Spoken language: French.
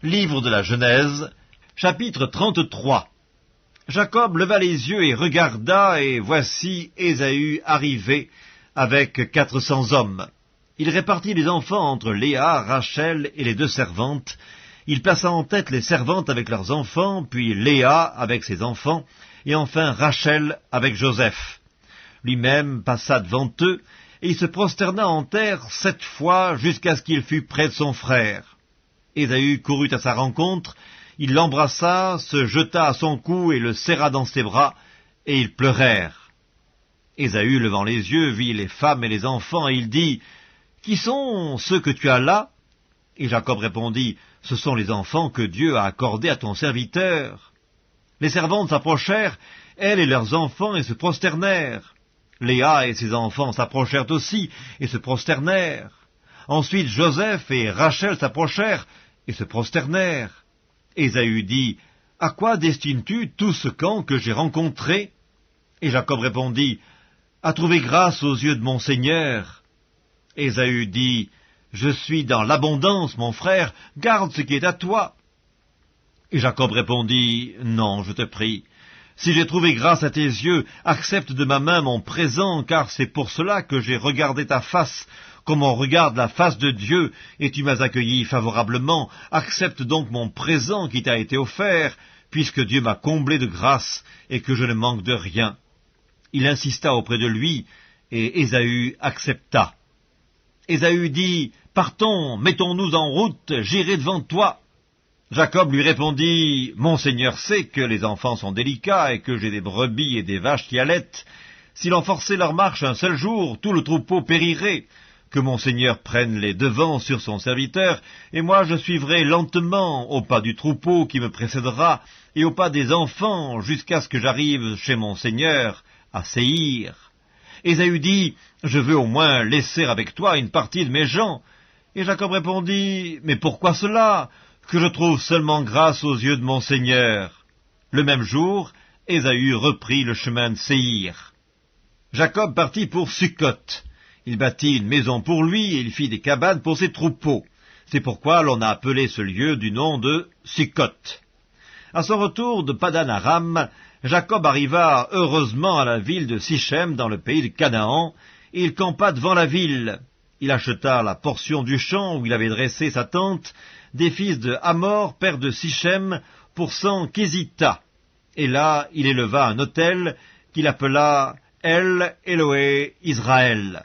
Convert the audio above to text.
Livre de la Genèse, chapitre 33. Jacob leva les yeux et regarda, et voici Ésaü arrivé avec 400 hommes. Il répartit les enfants entre Léa, Rachel et les 2 servantes. Il plaça en tête les servantes avec leurs enfants, puis Léa avec ses enfants, et enfin Rachel avec Joseph. Lui-même passa devant eux, et il se prosterna en terre 7 fois jusqu'à ce qu'il fût près de son frère. Ésaü courut à sa rencontre, il l'embrassa, se jeta à son cou et le serra dans ses bras, et ils pleurèrent. Ésaü, levant les yeux, vit les femmes et les enfants, et il dit, « Qui sont ceux que tu as là ?» Et Jacob répondit, « Ce sont les enfants que Dieu a accordés à ton serviteur. » Les servantes s'approchèrent, elles et leurs enfants, et se prosternèrent. Léa et ses enfants s'approchèrent aussi, et se prosternèrent. Ensuite Joseph et Rachel s'approchèrent, et se prosternèrent. Ésaü dit, « À quoi destines-tu tout ce camp que j'ai rencontré ?» Et Jacob répondit, « À trouver grâce aux yeux de mon Seigneur. » Ésaü dit, « Je suis dans l'abondance, mon frère, garde ce qui est à toi. » Et Jacob répondit, « Non, je te prie. Si j'ai trouvé grâce à tes yeux, accepte de ma main mon présent, car c'est pour cela que j'ai regardé ta face, comme on regarde la face de Dieu, et tu m'as accueilli favorablement. Accepte donc mon présent qui t'a été offert, puisque Dieu m'a comblé de grâce, et que je ne manque de rien. » Il insista auprès de lui, et Ésaü accepta. Ésaü dit, « Partons, mettons-nous en route, j'irai devant toi. » Jacob lui répondit, « Mon Seigneur sait que les enfants sont délicats, et que j'ai des brebis et des vaches qui allaitent. Si l'on forçait leur marche un seul jour, tout le troupeau périrait. Que mon Seigneur prenne les devants sur son serviteur, et moi je suivrai lentement au pas du troupeau qui me précédera, et au pas des enfants, jusqu'à ce que j'arrive chez mon Seigneur, à Séhir. » Ésaü dit, « Je veux au moins laisser avec toi une partie de mes gens. » Et Jacob répondit, « Mais pourquoi cela? Que je trouve seulement grâce aux yeux de mon Seigneur. » Le même jour, Ésaü reprit le chemin de Séhir. Jacob partit pour Sukkot. Il bâtit une maison pour lui, et il fit des cabanes pour ses troupeaux. C'est pourquoi l'on a appelé ce lieu du nom de Sukkot. À son retour de Padan-Aram, Jacob arriva heureusement à la ville de Sichem, dans le pays de Canaan, et il campa devant la ville. Il acheta la portion du champ où il avait dressé sa tente des fils de Hamor, père de Sichem, pour 100 kézitas. Et là, il éleva un autel qu'il appela El Elohe Israël.